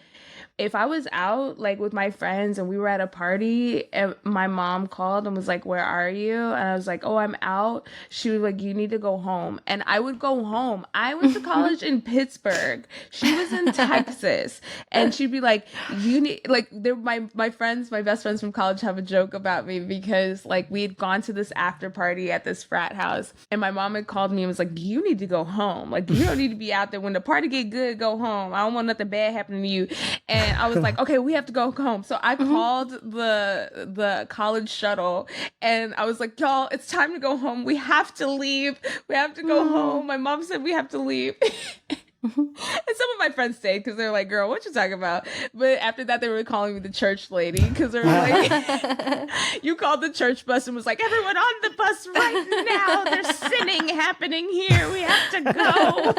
if I was out like with my friends and we were at a party and my mom called and was like, "Where are you?" And I was like, "Oh, I'm out." She was like, "You need to go home." And I would go home. I went to college in Pittsburgh. She was in Texas. And she'd be like, "You need," like, my friends, my best friends from college have a joke about me because like we had gone to this after party at this frat house and my mom had called me and was like, "You need to go home. Like, you don't need to be out there. When the party get good, go home. I don't want nothing bad happening to you." And I was like, "Okay, we have to go home." So I called the college shuttle and I was like, "Y'all, it's time to go home. We have to leave. We have to go home." My mom said we have to leave. And some of my friends stayed because they're like, "Girl, what you talking about?" But after that, they were calling me the church lady because they were like, "You called the church bus and was like, everyone on the bus right now. There's sinning happening here. We have to go."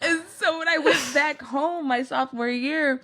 And so when I went back home my sophomore year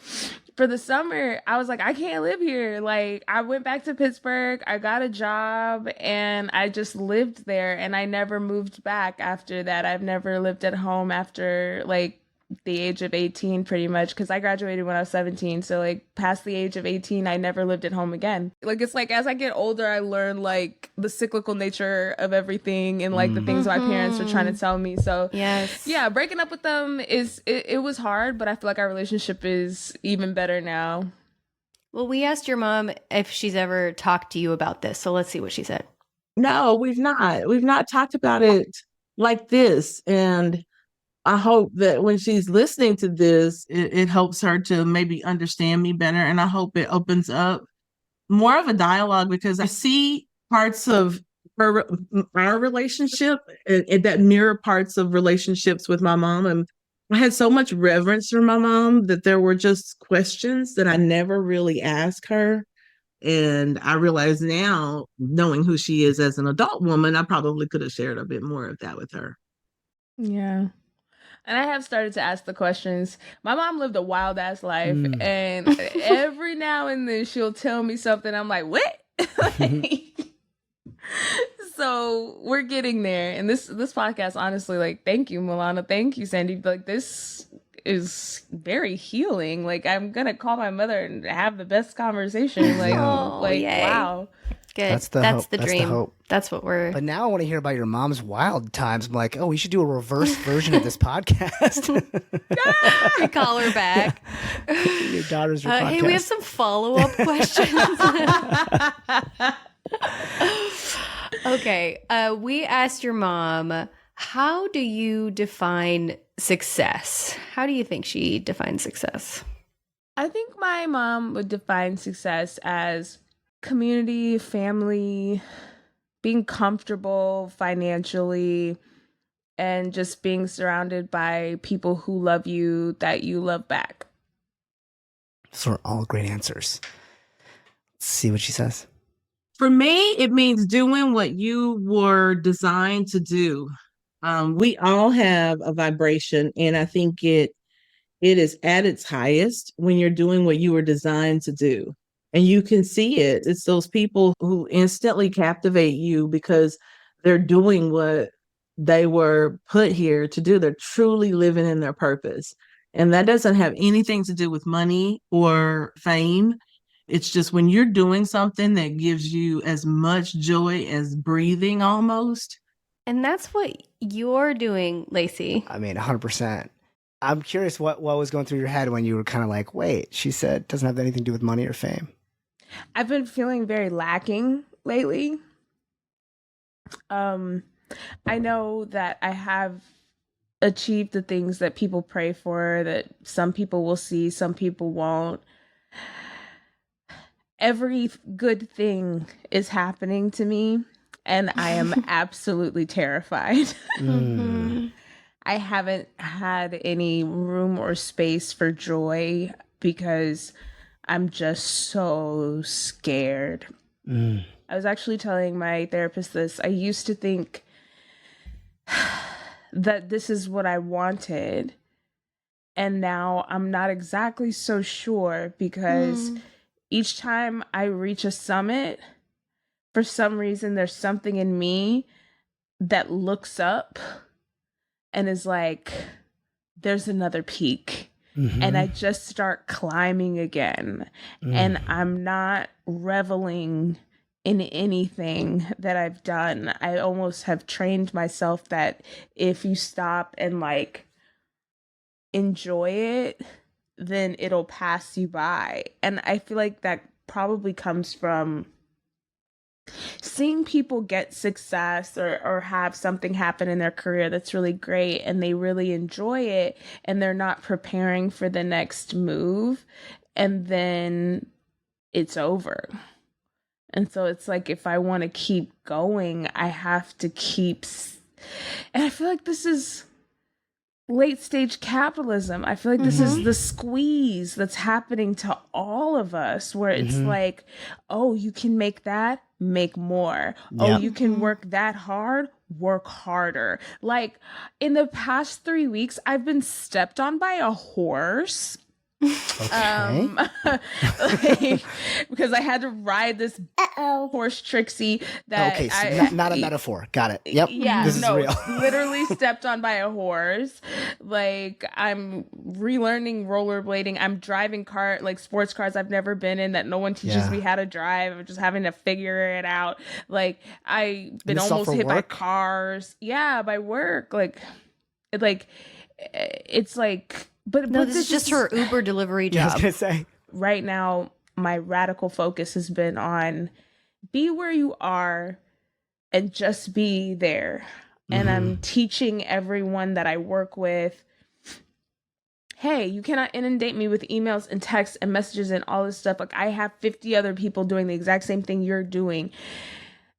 for the summer, I was like, I can't live here. Like, I went back to Pittsburgh, I got a job, and I just lived there. And I never moved back after that. I've never lived at home after like the age of 18, pretty much, because I graduated when I was 17. So like past the age of 18, I never lived at home again. Like, it's like as I get older, I learn like the cyclical nature of everything and like the things my parents were trying to tell me. So Yes. yeah, breaking up with them it was hard, but I feel like our relationship is even better now. Well, we asked your mom if she's ever talked to you about this. So let's see what she said. No, we've not. We've not talked about it like this. And I hope that when she's listening to this, it helps her to maybe understand me better. And I hope it opens up more of a dialogue, because I see parts of our relationship and that mirror parts of relationships with my mom. And I had so much reverence for my mom that there were just questions that I never really asked her. And I realize now, knowing who she is as an adult woman, I probably could have shared a bit more of that with her. Yeah. And I have started to ask the questions. My mom lived a wild ass life, and every now and then she'll tell me something. I'm like, "What?" So we're getting there. And this podcast, honestly, like, thank you, Milana. Thank you, Sandy. Like, this is very healing. Like, I'm gonna call my mother and have the best conversation. Like, yay. wow. Good. That's the That's hope. the That's the dream. hope. That's what we're. But now I want to hear about your mom's wild times. I'm like, oh, we should do a reverse version of this podcast. We call her back. Your daughter's your podcast. Hey, we have some follow-up questions. Okay. We asked your mom, how do you define success? How do you think she defines success? I think my mom would define success as community, family, being comfortable financially, and just being surrounded by people who love you, that you love back. Those are all great answers. Let's see what she says. For me, it means doing what you were designed to do. We all have a vibration, and I think it is at its highest when you're doing what you were designed to do. And you can see it. It's those people who instantly captivate you because they're doing what they were put here to do. They're truly living in their purpose. And that doesn't have anything to do with money or fame. It's just when you're doing something that gives you as much joy as breathing almost. And that's what you're doing, Laci. I mean, 100%. I'm curious what was going through your head when you were kind of like, wait, she said it doesn't have anything to do with money or fame. I've been feeling very lacking lately. I know that I have achieve the things that people pray for, that some people will see, some people won't. Every good thing is happening to me, and I am absolutely terrified. I haven't had any room or space for joy because I'm just so scared. I was actually telling my therapist this. I used to think that this is what I wanted, and now I'm not exactly so sure because each time I reach a summit, for some reason, there's something in me that looks up and is like, there's another peak. And I just start climbing again. And I'm not reveling in anything that I've done. I almost have trained myself that if you stop and like enjoy it, then it'll pass you by. And I feel like that probably comes from seeing people get success or have something happen in their career that's really great and they really enjoy it and they're not preparing for the next move, and then it's over. And so it's like, if I want to keep going, I have to keep and I feel like this is late stage capitalism. I feel like this is the squeeze that's happening to all of us, where it's like, oh, you can make that, make more. Oh, you can work that hard, work harder. Like in the past 3 weeks, I've been stepped on by a horse. Okay. Like, because I had to ride this horse Trixie that Okay, so not a metaphor. Got it. Yep. Yeah, This is real. literally stepped on by a horse. Like, I'm relearning rollerblading. I'm driving sports cars I've never been in that no one teaches me how to drive. I'm just having to figure it out. Like, I've been almost hit by cars. Yeah, by work. It's like, but No, this is just her Uber delivery Yeah, I was job. gonna say. right now, my radical focus has been on be where you are and just be there. And I'm teaching everyone that I work with, hey, you cannot inundate me with emails and texts and messages and all this stuff. Like, I have 50 other people doing the exact same thing you're doing.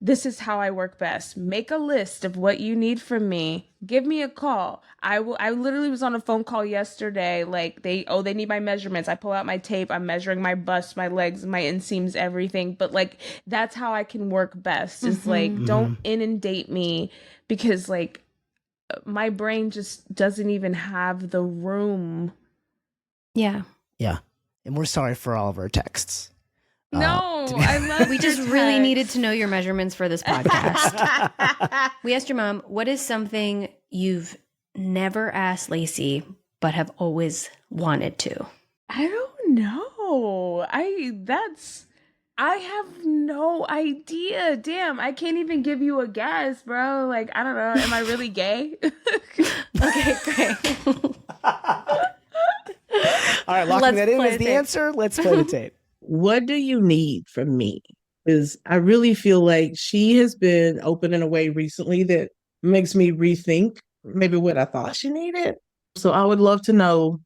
This is how I work best. Make a list of what you need from me. Give me a call. I literally was on a phone call yesterday. Like, they need my measurements. I pull out my tape. I'm measuring my bust, my legs, my inseams, everything. But like, that's how I can work best. Is like, don't inundate me, because like my brain just doesn't even have the room. Yeah. Yeah. And we're sorry for all of our texts. No, I love We just really needed to know your measurements for this podcast. We asked your mom, what is something you've never asked Laci but have always wanted to? I don't know. I have no idea. Damn, I can't even give you a guess, bro. Like, I don't know. Am I really gay? Okay, great. All right, locking Let's that in play as the the tape. answer. Let's play the tape. What do you need from me? Because I really feel like she has been open in a way recently that makes me rethink maybe what I thought she needed. So I would love to know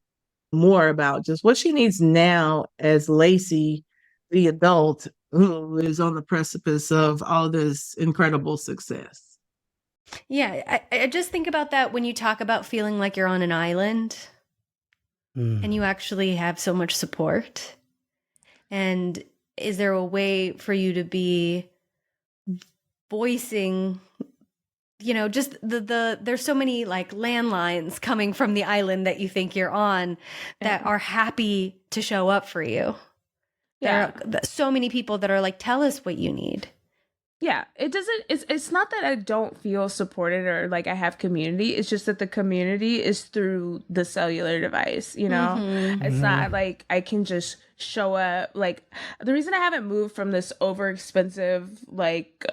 more about just what she needs now as Laci, the adult who is on the precipice of all this incredible success. Yeah, I just think about that when you talk about feeling like you're on an island and you actually have so much support. And is there a way for you to be voicing, just there's so many like landlines coming from the island that you think you're on that are happy to show up for you. Yeah. There are so many people that are like, tell us what you need. Yeah, it's not that I don't feel supported or like I have community. It's just that the community is through the cellular device, It's not like I can just show up. Like, the reason I haven't moved from this over expensive like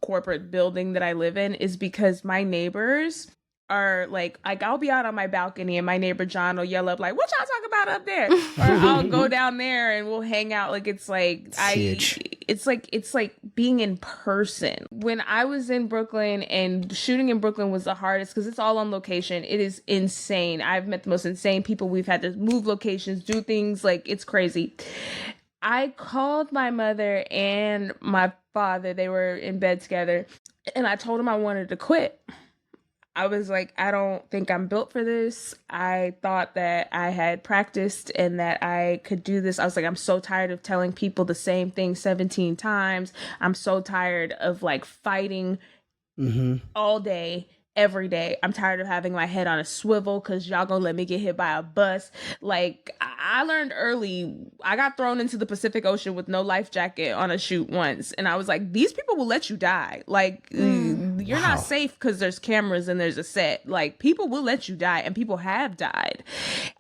corporate building that I live in is because my neighbors are like I'll be out on my balcony and my neighbor John will yell up like, what y'all talking about up there? Or I'll go down there and we'll hang out. Like, it's like Huge. it's like being in person. When I was in Brooklyn, and shooting in Brooklyn was the hardest because it's all on location. It is insane. I've met the most insane people. We've had to move locations, do things, like it's crazy. I called my mother and my father. They were in bed together, and I told them I wanted to quit. I was like, I don't think I'm built for this. I thought that I had practiced and that I could do this. I was like, I'm so tired of telling people the same thing 17 times. I'm so tired of like fighting all day, every day. I'm tired of having my head on a swivel because y'all gonna let me get hit by a bus. Like, I learned early. I got thrown into the Pacific Ocean with no life jacket on a shoot once, and I was like, these people will let you die. Like, you're not safe because there's cameras and there's a set. Like, people will let you die, and people have died.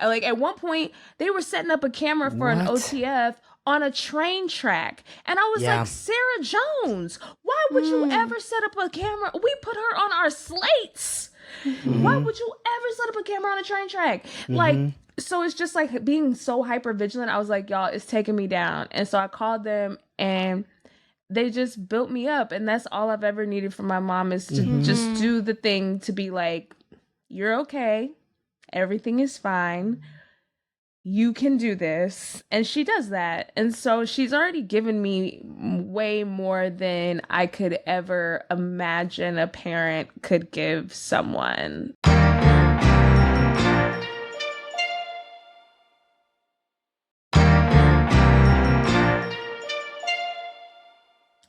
Like, at one point, they were setting up a camera for an OTF on a train track, and I was like, Sarah Jones, why would you ever set up a camera? We put her on our slates. Why would you ever set up a camera on a train track? Like, so it's just like being so hyper vigilant. I was like, y'all, it's taking me down. And so I called them, and they just built me up. And that's all I've ever needed from my mom, is to just do the thing, to be like, you're okay. Everything is fine. You can do this. And she does that. And so she's already given me way more than I could ever imagine a parent could give someone.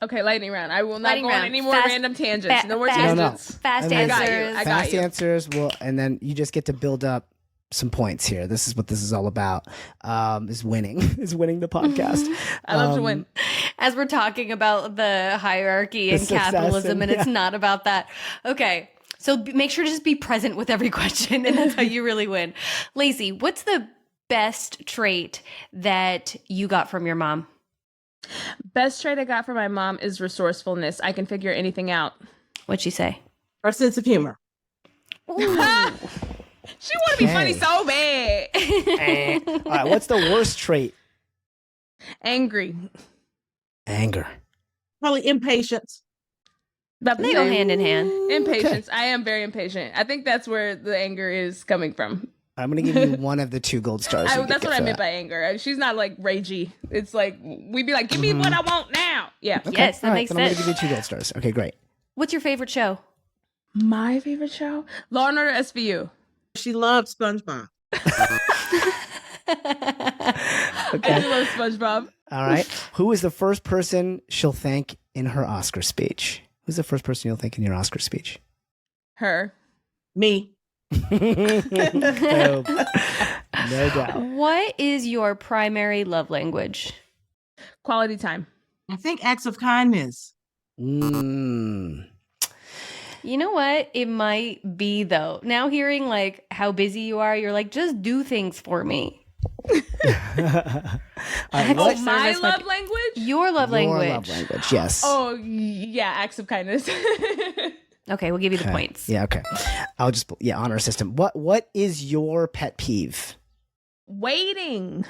Okay, lightning round. I will not go on any more random tangents. No more tangents. Fast I answers. I got Fast you. answers. Well, and then you just get to build up some points here. This is what this is all about. Is winning. Is winning the podcast. I love to win. As we're talking about the hierarchy and success capitalism, and it's yeah. not about that. Okay. So make sure to just be present with every question, and that's how you really win. Laci, what's the best trait that you got from your mom? Best trait I got from my mom is resourcefulness. I can figure anything out. What'd she say? Her sense of humor. She want to be funny so bad. All right. What's the worst trait? Angry. Anger. Probably impatience. About the They go same. hand in hand. Impatience. I am very impatient. I think that's where the anger is coming from. I'm going to give you one of the 2 gold stars. you That's get what I for meant that. by anger. She's not like ragey. It's like, we'd be like, give me what I want now. Yeah. Yes, that All right, makes then I'm going sense. to give you 2 gold stars. Okay, great. What's your favorite show? My favorite show? Law and Order SVU. She loved SpongeBob. I do love SpongeBob. All right. Who is the first person she'll thank in her Oscar speech? Who's the first person you'll thank in your Oscar speech? Her. Me. No doubt. What is your primary love language? Quality time. I think acts of kindness. Mm. You know what? It might be, though. Now hearing like how busy you are, you're like, just do things for me. All right, what- My Service might love be- language? Your love language. Your love language, yes. Oh, yeah, acts of kindness. Okay, we'll give you the Okay. points. Yeah, okay. I'll just, honor system. What is your pet peeve? Waiting.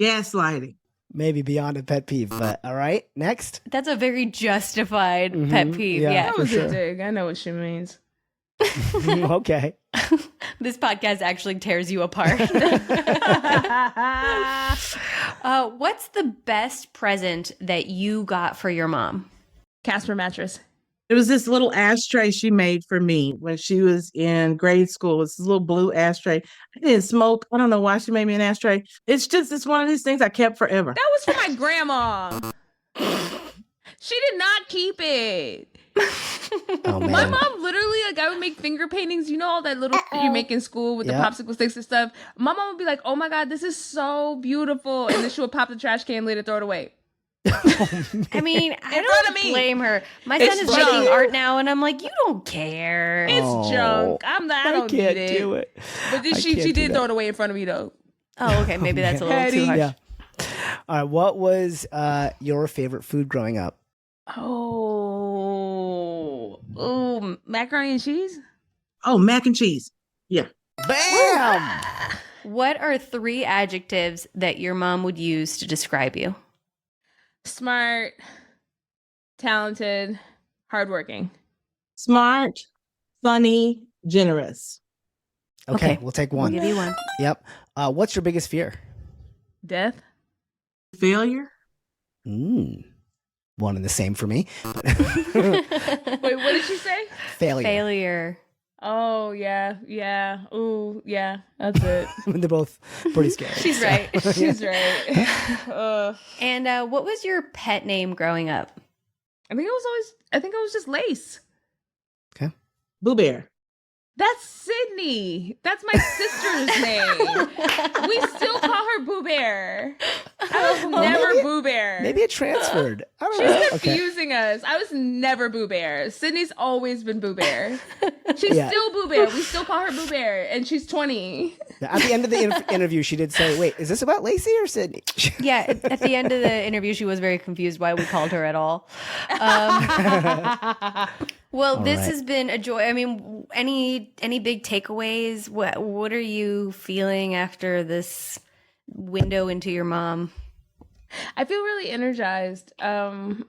Gaslighting. Maybe beyond a pet peeve, but all right. Next. That's a very justified pet peeve. yeah. Yeah. That For was sure. a dig. I know what she means. Okay. This podcast actually tears you apart. What's the best present that you got for your mom? Casper mattress. It was this little ashtray she made for me when she was in grade school. It's this little blue ashtray. I didn't smoke. I don't know why she made me an ashtray. It's one of these things I kept forever. That was for my grandma. She did not keep it. Oh man. My mom literally, like, I would make finger paintings. You know all that little you make in school with Yep. the popsicle sticks and stuff? My mom would be like, oh my God, this is so beautiful. And then she would pop the trash can lid and throw it away. I mean, I front of don't me. blame her. My It's son is junk. making art now, and I'm like, you don't care. It's Oh, junk. I don't can't need it. do it. But then I she can't do did that. throw it away in front of me though. Oh, okay. Maybe that's a little Petty. too harsh. Yeah. All right. What was your favorite food growing up? Oh, macaroni and cheese? Oh, mac and cheese. Yeah. Bam! What are 3 adjectives that your mom would use to describe you? Smart, talented, hardworking. Smart, funny, generous. Okay, we'll take We'll one. give you one. Yep. What's your biggest fear? Death. Failure. One and the same for me. Wait, what did she say? Failure. Failure. Oh, yeah. Yeah. Ooh, yeah. That's it. They're both pretty scary. She's right. She's right. And what was your pet name growing up? I think it was just Lace. Okay. Boo Bear. That's Sydney. That's my sister's name. We still call her Boo Bear. I was never maybe- Boo Bear. Maybe it transferred. I don't know. She's Okay. confusing us. I was never Boo Bear. Sydney's always been Boo Bear. She's Yeah. still Boo Bear. We still call her Boo Bear, and she's 20. At the end of the interview, she did say, "Wait, is this about Lacey or Sydney?" Yeah, at the end of the interview, she was very confused why we called her at all. Well, this right. has been a joy. I mean, any big takeaways? What are you feeling after this window into your mom? I feel really energized.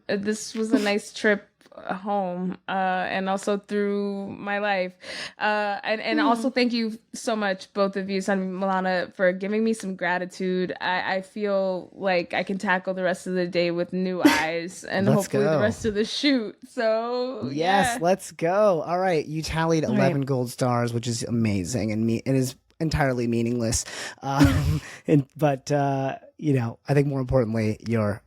This was a nice trip home, and also through my life. And also thank you so much, both of you, Son and Milana, for giving me some gratitude. I feel like I can tackle the rest of the day with new eyes and Let's hopefully go. the rest of the shoot. So Yes, yeah. let's go. All right, you tallied 11 gold stars, which is amazing, and it is entirely meaningless. But I think more importantly, your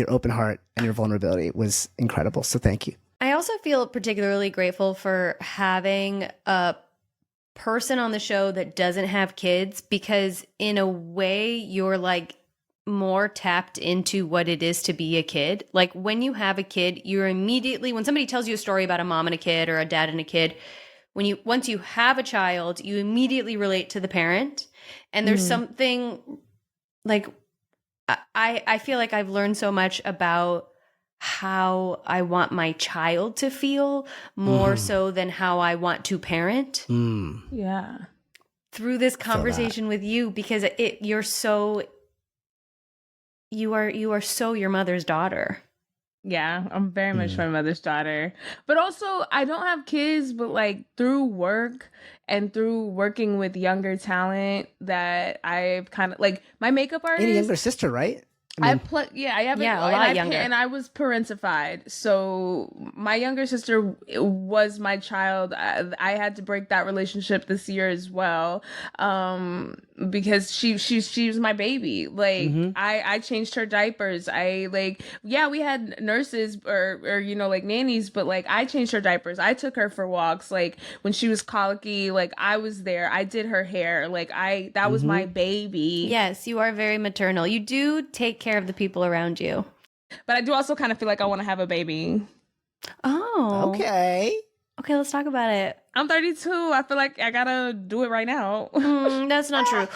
open heart and your vulnerability was incredible. So thank you. I also feel particularly grateful for having a person on the show that doesn't have kids, because in a way you're like more tapped into what it is to be a kid. Like when you have a kid, you're immediately, when somebody tells you a story about a mom and a kid or a dad and a kid, once you have a child, you immediately relate to the parent. And there's something like, I feel like I've learned so much about how I want my child to feel more so than how I want to parent Yeah. through this conversation with you, because you are so your mother's daughter. Yeah, I'm very much my mother's daughter. But also, I don't have kids, but like through work and through working with younger talent that I've kind of like my makeup artist. And a younger sister, right? I have a lot younger. and I was parentified. So my younger sister was my child. I had to break that relationship this year as well, because she was my baby. Like I changed her diapers. We had nurses or like nannies, but like I changed her diapers. I took her for walks. Like when she was colicky, like I was there. I did her hair. Like that was my baby. Yes, you are very maternal. You do take care of the people around you. But I do also kind of feel like I want to have a baby. Oh. Okay. Okay, let's talk about it. I'm 32. I feel like I gotta do it right now. That's not true.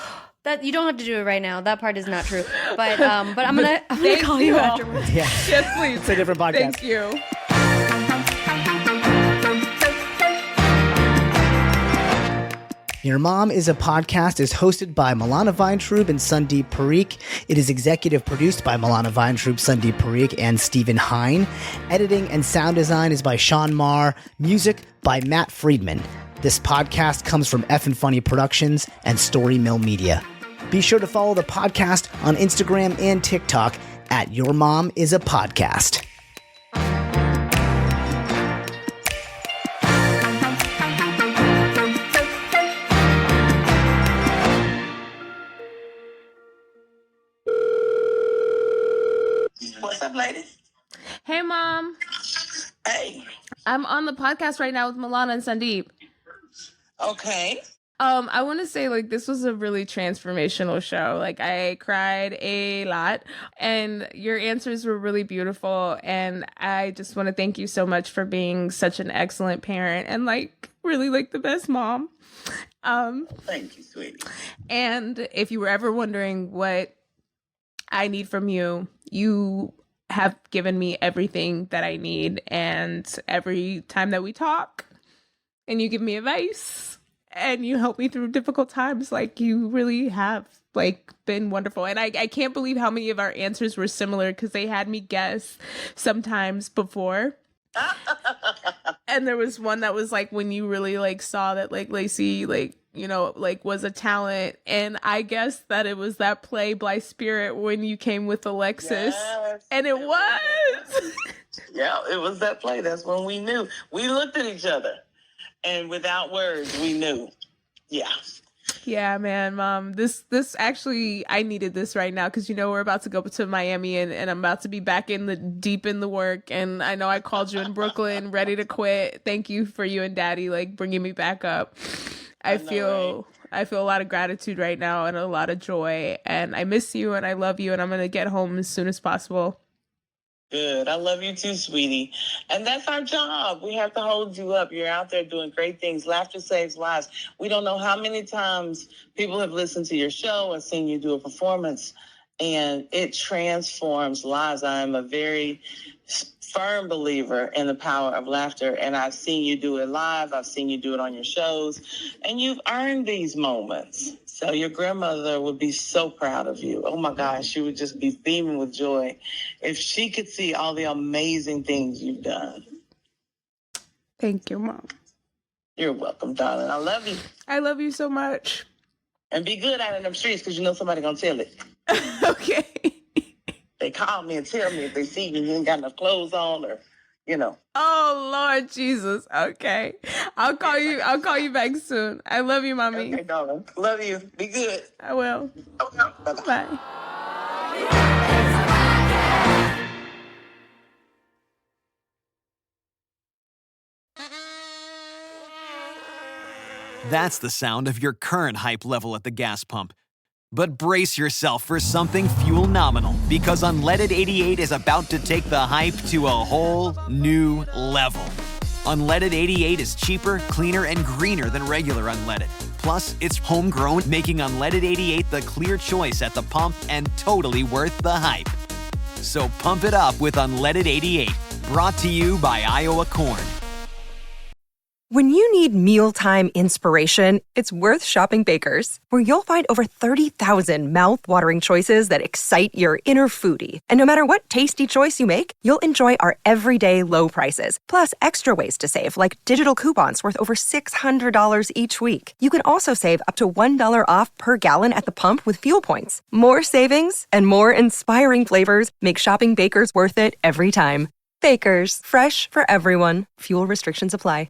That you don't have to do it right now. That part is not true. But I'm gonna call you all. afterwards. Yeah. Yes, please. It's a different podcast. Thank you. Your Mom is a Podcast is hosted by Milana Weintraub and Sandeep Parikh. It is executive produced by Milana Weintraub, Sandeep Parikh, and Stephen Hine. Editing and sound design is by Sean Marr. Music by Matt Friedman. This podcast comes from F and Funny Productions and Story Mill Media. Be sure to follow the podcast on Instagram and TikTok at Your Mom is a Podcast. What's up, lady? Hey, Mom. Hey. I'm on the podcast right now with Milana and Sandeep. Okay. I want to say, like, this was a really transformational show. Like, I cried a lot, and your answers were really beautiful. And I just want to thank you so much for being such an excellent parent and, like, really, like, the best mom. Thank you, sweetie. And if you were ever wondering what I need from you, you have given me everything that I need. And every time that we talk and you give me advice and you help me through difficult times, like you really have like been wonderful. And I can't believe how many of our answers were similar because they had me guess sometimes before. And there was one that was like when you really like saw that like Laci like, you know, like was a talent. And I guess that it was that play Blythe Spirit when you came with Alexis. Yes, and it was. Yeah, it was that play. That's when we knew. We looked at each other, and without words, we knew. Yeah. Yeah, man, Mom. This actually, I needed this right now because, you know, we're about to go to Miami and I'm about to be back deep in the work. And I know I called you in Brooklyn, ready to quit. Thank you for you and Daddy, like, bringing me back up. I feel a lot of gratitude right now and a lot of joy. And I miss you and I love you. And I'm going to get home as soon as possible. Good. I love you too, sweetie. And that's our job. We have to hold you up. You're out there doing great things. Laughter saves lives. We don't know how many times people have listened to your show and seen you do a performance, and it transforms lives. I am a very firm believer in the power of laughter, and I've seen you do it live. I've seen you do it on your shows, and you've earned these moments. So your grandmother would be so proud of you. Oh my gosh, she would just be beaming with joy if she could see all the amazing things you've done. Thank you, Mom. You're welcome, darling. I love you. I love you so much. And be good out in them streets because you know somebody gonna tell it. Okay. They call me and tell me if they see you and you ain't got enough clothes on, or, you know. Oh, Lord Jesus. Okay. I'll call you back soon. I love you, Mommy. Okay, darling. Love you. Be good. I will. Okay. Bye-bye. Bye. That's the sound of your current hype level at the gas pump. But brace yourself for something fuel-nominal, because Unleaded 88 is about to take the hype to a whole new level. Unleaded 88 is cheaper, cleaner, and greener than regular unleaded. Plus, it's homegrown, making Unleaded 88 the clear choice at the pump and totally worth the hype. So pump it up with Unleaded 88, brought to you by Iowa Corn. When you need mealtime inspiration, it's worth shopping Baker's, where you'll find over 30,000 mouth-watering choices that excite your inner foodie. And no matter what tasty choice you make, you'll enjoy our everyday low prices, plus extra ways to save, like digital coupons worth over $600 each week. You can also save up to $1 off per gallon at the pump with fuel points. More savings and more inspiring flavors make shopping Baker's worth it every time. Baker's, fresh for everyone. Fuel restrictions apply.